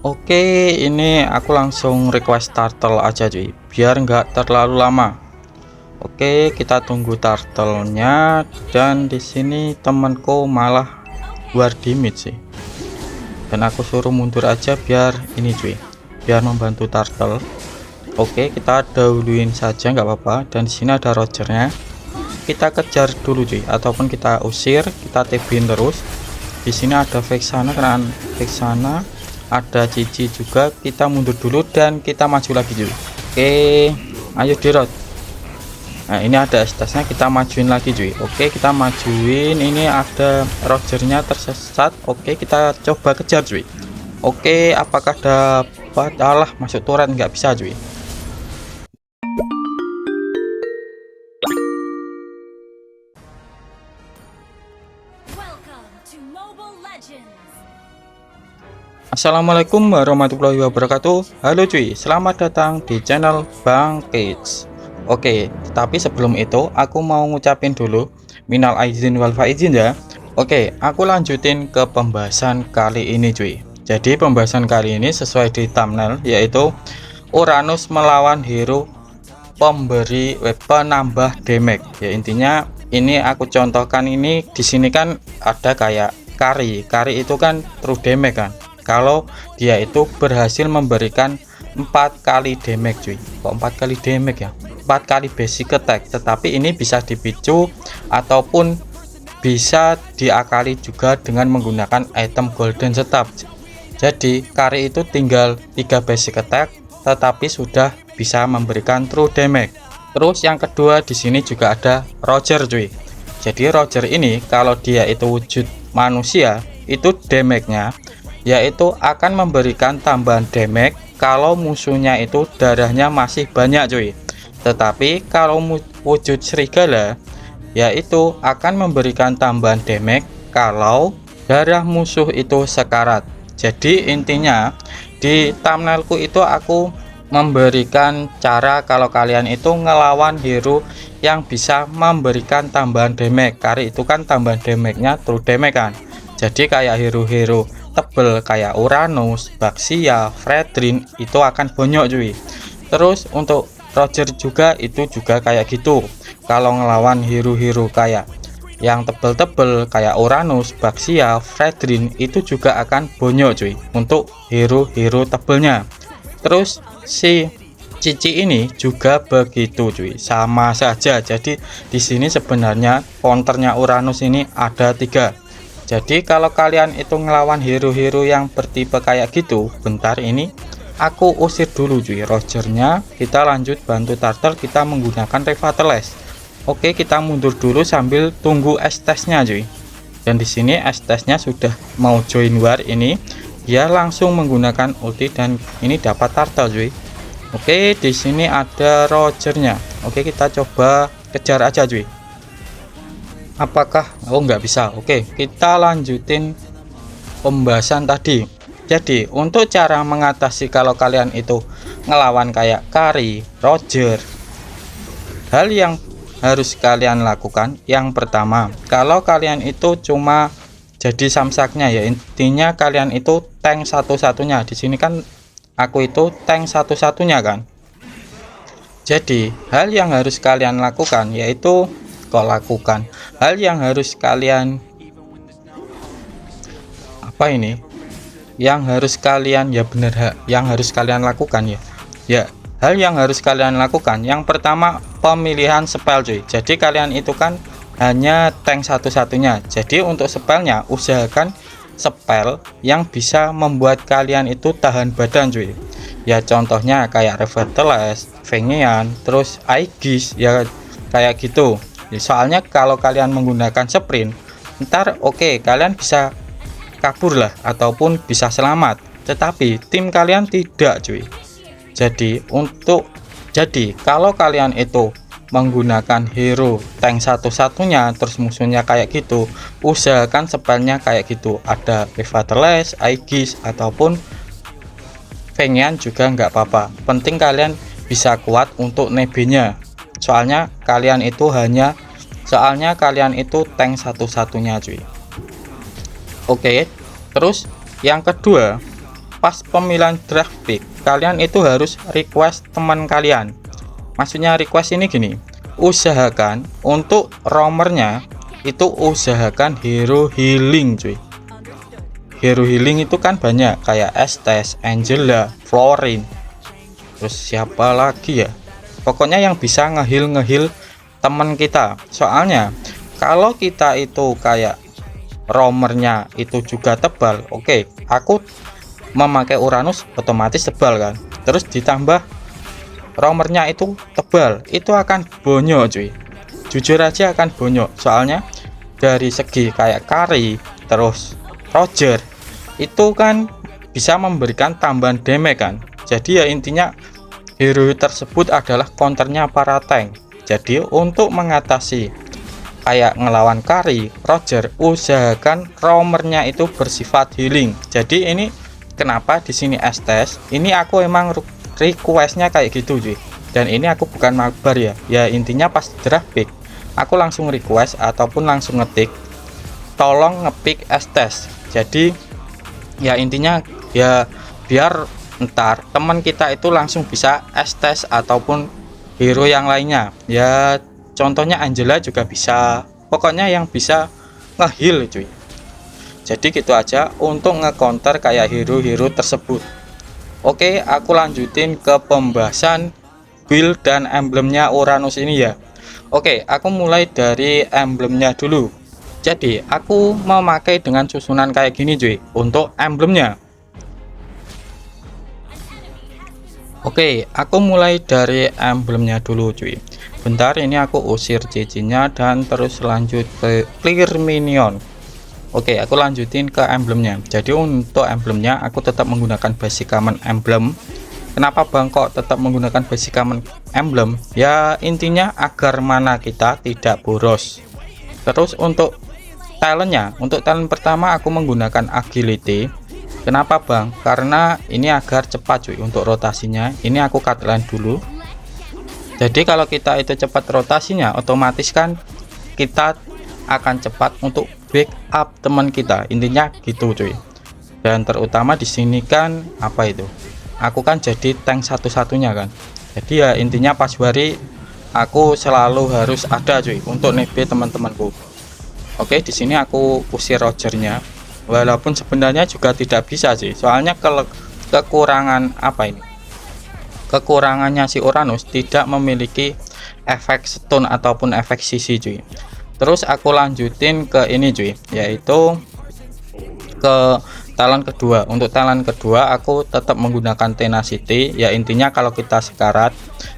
Oke, ini aku langsung request turtle aja cuy, biar nggak terlalu lama. Oke, kita tunggu turtle-nya, dan di sini temanku malah war damage sih. Dan aku suruh mundur aja biar ini cuy, biar membantu turtle. Oke, kita dahuluin saja nggak apa-apa. Dan di sini ada Rogernya. Kita kejar dulu cuy, ataupun kita usir, kita TB-in terus. Di sini ada Vexana, karena Vexana ada Cici juga. Kita mundur dulu dan kita maju lagi cuy. Oke, ayo dirot. Nah, ini ada estasnya, kita majuin lagi cuy. Oke, kita majuin. Ini ada Rogernya tersesat. Oke, kita coba kejar cuy. Oke, apakah dapat? Alah, masuk turret nggak bisa cuy. Assalamualaikum warahmatullahi wabarakatuh. Halo cuy, selamat datang di channel Bang Kids. Oke, tapi sebelum itu aku mau ngucapin dulu minal aizin wal faizin ya. Oke, aku lanjutin ke pembahasan kali ini cuy. Jadi pembahasan kali ini sesuai di thumbnail, yaitu Uranus melawan hero pemberi penambah damage. Ya intinya ini aku contohkan, ini di sini kan ada kayak Kari itu kan true damage kan. Kalau dia itu berhasil memberikan 4 kali damage cuy. Kok 4 kali damage ya, 4 kali basic attack, tetapi ini bisa dipicu ataupun bisa diakali juga dengan menggunakan item golden staff. Jadi Kari itu tinggal 3 basic attack tetapi sudah bisa memberikan true damage. Terus yang kedua di sini juga ada Roger cuy. Jadi Roger ini kalau dia itu wujud manusia, itu damage-nya yaitu akan memberikan tambahan damage kalau musuhnya itu darahnya masih banyak cuy. Tetapi kalau wujud serigala, yaitu akan memberikan tambahan damage kalau darah musuh itu sekarat. Jadi intinya di thumbnailku itu aku memberikan cara kalau kalian itu ngelawan hero yang bisa memberikan tambahan damage. Kari itu kan tambahan damage-nya true damage kan. Jadi kayak hero-hero tebel kayak Uranus, Baxia, Fredrin itu akan bonyok cuy. Terus untuk Roger juga itu juga kayak gitu. Kalau ngelawan hero-hero kayak yang tebel-tebel kayak Uranus, Baxia, Fredrin itu juga akan bonyok cuy untuk hero-hero tebelnya. Terus si Cici ini juga begitu cuy, sama saja. Jadi di sini sebenarnya counternya Uranus ini ada 3. Jadi kalau kalian itu ngelawan hero-hero yang bertipe kayak gitu, bentar ini aku usir dulu cuy Rogernya. Kita lanjut bantu turtle, kita menggunakan Revitalize. Oke, kita mundur dulu sambil tunggu estesnya cuy. Dan di sini estesnya sudah mau join war, ini dia langsung menggunakan ulti dan ini dapat turtle cuy. Oke, di sini ada Rogernya. Oke, kita coba kejar aja cuy. Apakah nggak bisa? Oke, kita lanjutin pembahasan tadi. Jadi untuk cara mengatasi kalau kalian itu ngelawan kayak Kari, Roger, hal yang harus kalian lakukan yang pertama, kalau kalian itu cuma jadi samsaknya, ya intinya kalian itu tank satu-satunya. Di sini kan aku itu tank satu-satunya kan. Jadi hal yang harus kalian lakukan yaitu hal yang harus kalian yang harus kalian lakukan hal yang harus kalian lakukan yang pertama, pemilihan spell cuy. Jadi kalian itu kan hanya tank satu-satunya, jadi untuk spellnya usahakan spell yang bisa membuat kalian itu tahan badan cuy. Ya contohnya kayak Revitalize, Fengian, terus Aegis ya kayak gitu. Soalnya kalau kalian menggunakan sprint ntar kalian bisa kabur lah ataupun bisa selamat, tetapi tim kalian tidak cuy. Jadi kalau kalian itu menggunakan hero tank satu-satunya terus musuhnya kayak gitu, usahakan spellnya kayak gitu, ada Revitalize, Aegis ataupun Fengian juga nggak apa-apa, penting kalian bisa kuat untuk nebenya. Soalnya kalian itu tank satu-satunya cuy. Oke, terus yang kedua, pas pemilihan draft pick kalian itu harus request teman kalian. Maksudnya request ini gini, usahakan untuk roamernya itu usahakan hero healing cuy. Hero healing itu kan banyak, kayak Estes, Angela, Florin, terus siapa lagi ya, pokoknya yang bisa ngeheal teman kita. Soalnya kalau kita itu kayak roamernya itu juga tebal, oke, aku memakai Uranus otomatis tebal kan, terus ditambah roamernya itu tebal, itu akan bonyok cuy, jujur aja akan bonyok. Soalnya dari segi kayak Kari terus Roger itu kan bisa memberikan tambahan damage kan. Jadi ya intinya hero tersebut adalah counternya para tank. Jadi untuk mengatasi kayak ngelawan Kari, Roger, usahakan roamernya itu bersifat healing. Jadi ini kenapa di sini Estes, ini aku emang requestnya kayak gitu cuy. Dan ini aku bukan mabar ya. Ya intinya pas draft pick aku langsung request ataupun langsung ngetik tolong ngepick Estes. Jadi ya intinya ya biar ntar teman kita itu langsung bisa Estes ataupun hero yang lainnya. Ya contohnya Angela juga bisa, pokoknya yang bisa ngeheal cuy. Jadi gitu aja untuk ngecounter kayak hero-hero tersebut. Oke, aku lanjutin ke pembahasan build dan emblemnya Uranus ini ya. Oke, aku mulai dari emblemnya dulu. Jadi aku memakai dengan susunan kayak gini cuy untuk emblemnya. Oke, aku mulai dari emblemnya dulu cuy. Bentar, ini aku usir CC-nya dan terus lanjut ke clear minion. Oke, aku lanjutin ke emblemnya. Jadi untuk emblemnya aku tetap menggunakan basic common emblem. Kenapa bang kok tetap menggunakan basic common emblem? Ya intinya agar mana kita tidak boros. Terus untuk talentnya, untuk talent pertama aku menggunakan agility. Kenapa bang? Karena ini agar cepat cuy untuk rotasinya. Ini aku cut line dulu. Jadi kalau kita itu cepat rotasinya, otomatis kan kita akan cepat untuk backup teman kita. Intinya gitu cuy. Dan terutama di sini kan apa itu? Aku kan jadi tank satu-satunya kan. Jadi ya intinya pas hari aku selalu harus ada cuy untuk nebe teman-temanku. Oke, di sini aku usir Rogernya. Walaupun sebenarnya juga tidak bisa sih. Soalnya kekurangan apa ini? Kekurangannya si Uranus tidak memiliki efek stun ataupun efek sisi cuy. Terus aku lanjutin ke ini cuy, yaitu ke talent kedua. Untuk talent kedua aku tetap menggunakan tenacity. Ya intinya kalau kita sekarat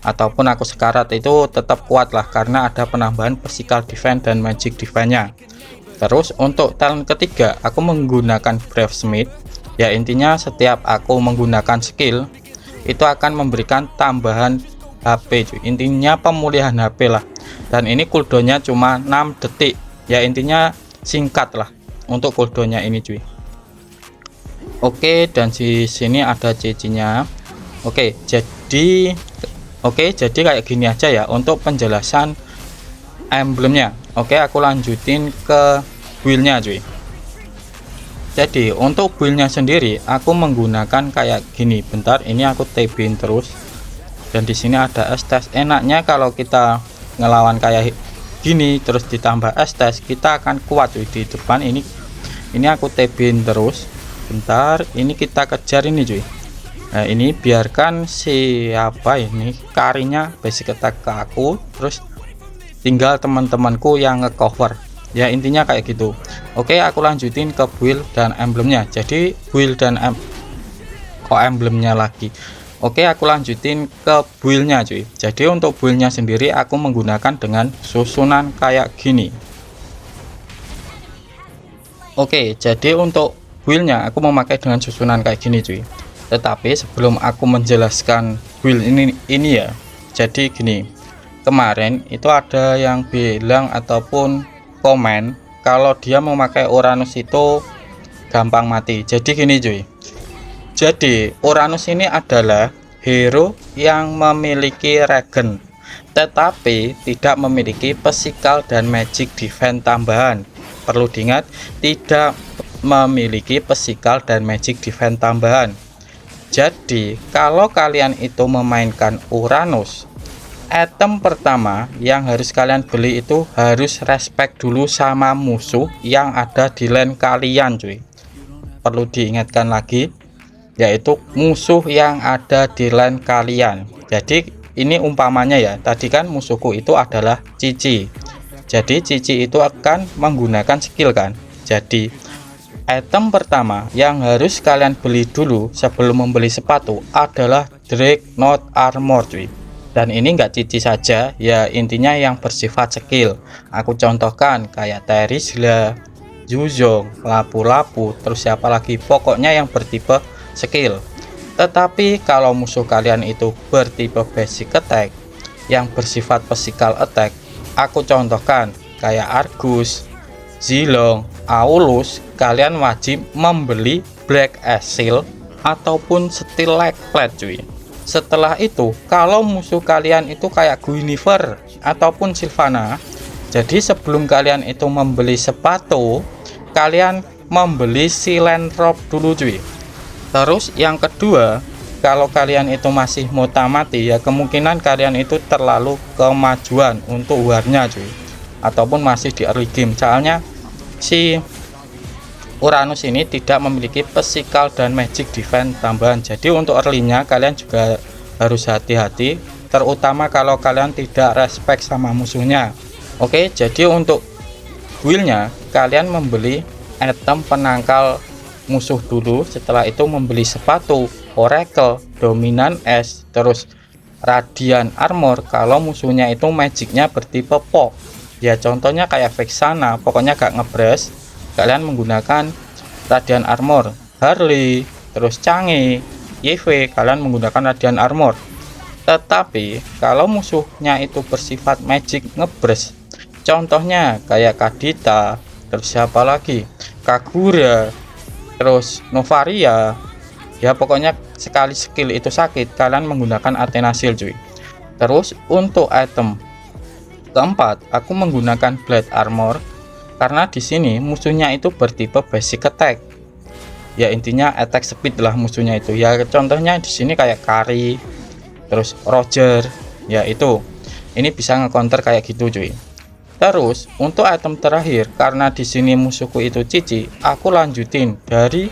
ataupun aku sekarat itu tetap kuat lah, karena ada penambahan physical defense dan magic defense nya. Terus untuk talent ketiga aku menggunakan brave smith. Ya intinya setiap aku menggunakan skill itu akan memberikan tambahan HP cuy. Intinya pemulihan HP lah. Dan ini cooldownnya cuma 6 detik. Ya intinya singkat lah untuk cooldownnya ini cuy. Oke, dan di sini ada CC-nya. Oke, jadi kayak gini aja ya untuk penjelasan emblemnya. Oke, aku lanjutin ke build-nya cuy. Jadi untuk build-nya sendiri aku menggunakan kayak gini. Bentar, ini aku TB-in terus. Dan di sini ada Estes. Enaknya kalau kita ngelawan kayak gini terus ditambah Estes, kita akan kuat cuy di depan. Ini aku TB-in terus. Bentar, ini kita kejar ini cuy. Nah, ini biarkan siapa ini Karinya basic attack ke aku, terus tinggal teman-temanku yang ngecover. Ya intinya kayak gitu. Oke, aku lanjutin ke build dan emblemnya. Jadi build dan emblemnya lagi. Oke, aku lanjutin ke buildnya cuy. Jadi untuk buildnya sendiri aku menggunakan dengan susunan kayak gini. Oke, jadi untuk buildnya aku memakai dengan susunan kayak gini cuy. Tetapi sebelum aku menjelaskan build ini ya, jadi gini, kemarin itu ada yang bilang ataupun komen kalau dia memakai Uranus itu gampang mati. Jadi gini cuy, jadi Uranus ini adalah hero yang memiliki regen tetapi tidak memiliki physical dan magic defense tambahan. Perlu diingat, tidak memiliki physical dan magic defense tambahan. Jadi kalau kalian itu memainkan Uranus, item pertama yang harus kalian beli itu harus respect dulu sama musuh yang ada di lane kalian cuy. Perlu diingatkan lagi, yaitu musuh yang ada di lane kalian. Jadi ini umpamanya ya, tadi kan musuhku itu adalah Cici. Jadi Cici itu akan menggunakan skill kan. Jadi item pertama yang harus kalian beli dulu sebelum membeli sepatu adalah Dreadnought Armor cuy. Dan ini enggak Cici saja ya, intinya yang bersifat skill. Aku contohkan kayak Terizla, Yuzong, Lapu-Lapu, terus siapa lagi, pokoknya yang bertipe skill. Tetapi kalau musuh kalian itu bertipe basic attack yang bersifat physical attack, aku contohkan kayak Argus, Zilong, Aulus, kalian wajib membeli Black Seal ataupun Steel Leg Plate cuy. Setelah itu kalau musuh kalian itu kayak Guinevere ataupun Sylvana, jadi sebelum kalian itu membeli sepatu, kalian membeli Silent Robe dulu cuy. Terus yang kedua, kalau kalian itu masih mau tamati ya, kemungkinan kalian itu terlalu kemajuan untuk warnya cuy, ataupun masih di early game. Soalnya si Uranus ini tidak memiliki physical dan magic defense tambahan. Jadi untuk early-nya kalian juga harus hati-hati, terutama kalau kalian tidak respect sama musuhnya. Oke, jadi untuk build-nya kalian membeli item penangkal musuh dulu, setelah itu membeli sepatu Oracle, Dominan S, terus Radiant Armor kalau musuhnya itu magicnya bertipe pop ya, contohnya kayak Vexana, pokoknya gak ngebres, kalian menggunakan Radiant Armor. Harley, terus Change, YV, kalian menggunakan Radiant Armor. Tetapi kalau musuhnya itu bersifat magic ngebres, contohnya kayak Kadita, terus siapa lagi, Kagura, terus Novaria ya, pokoknya sekali skill itu sakit, kalian menggunakan Athena Shield cuy. Terus untuk item keempat, aku menggunakan Blade Armor karena di sini musuhnya itu bertipe basic attack ya, intinya attack speed lah musuhnya itu ya, contohnya di sini kayak Kari, terus Roger ya, itu ini bisa nge-counter kayak gitu cuy. Terus untuk item terakhir, karena di sini musuhku itu Cici, aku lanjutin dari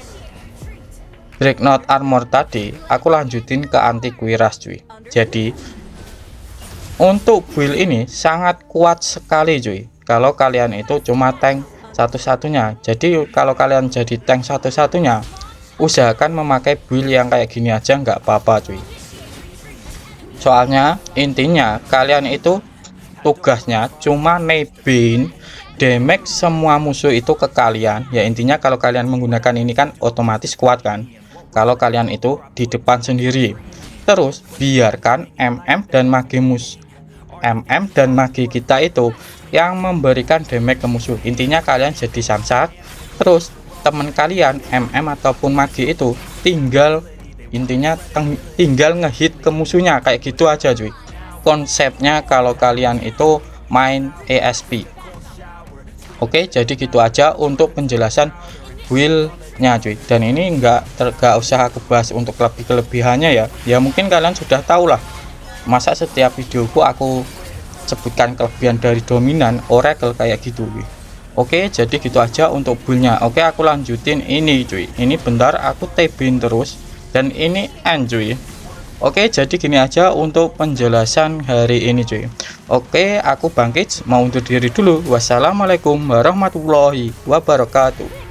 Dreadnought Armor tadi, aku lanjutin ke Antiquiras cuy. Jadi untuk build ini sangat kuat sekali cuy. Kalau kalian itu cuma tank satu-satunya, jadi kalau kalian jadi tank satu-satunya, usahakan memakai build yang kayak gini aja nggak apa-apa cuy. Soalnya intinya kalian itu tugasnya cuma nebin damage semua musuh itu ke kalian ya, intinya kalau kalian menggunakan ini kan otomatis kuat kan kalau kalian itu di depan sendiri. Terus biarkan MM dan magi kita itu yang memberikan damage ke musuh, intinya kalian jadi samsak, terus teman kalian MM ataupun magi itu tinggal tinggal ngehit ke musuhnya, kayak gitu aja cuy konsepnya kalau kalian itu main ESP. Oke, jadi gitu aja untuk penjelasan build-nya cuy, dan ini enggak usah aku bahas untuk kelebihannya ya. Ya mungkin kalian sudah tahu lah, masa setiap videoku aku sebutkan kelebihan dari Dominan, Oracle kayak gitu cuy. Oke, jadi gitu aja untuk build-nya. Oke, aku lanjutin ini cuy, ini bentar aku tabin terus, dan ini end cuy. Oke, jadi gini aja untuk penjelasan hari ini cuy. Oke, aku Bangkit mau undur diri dulu. Wassalamualaikum warahmatullahi wabarakatuh.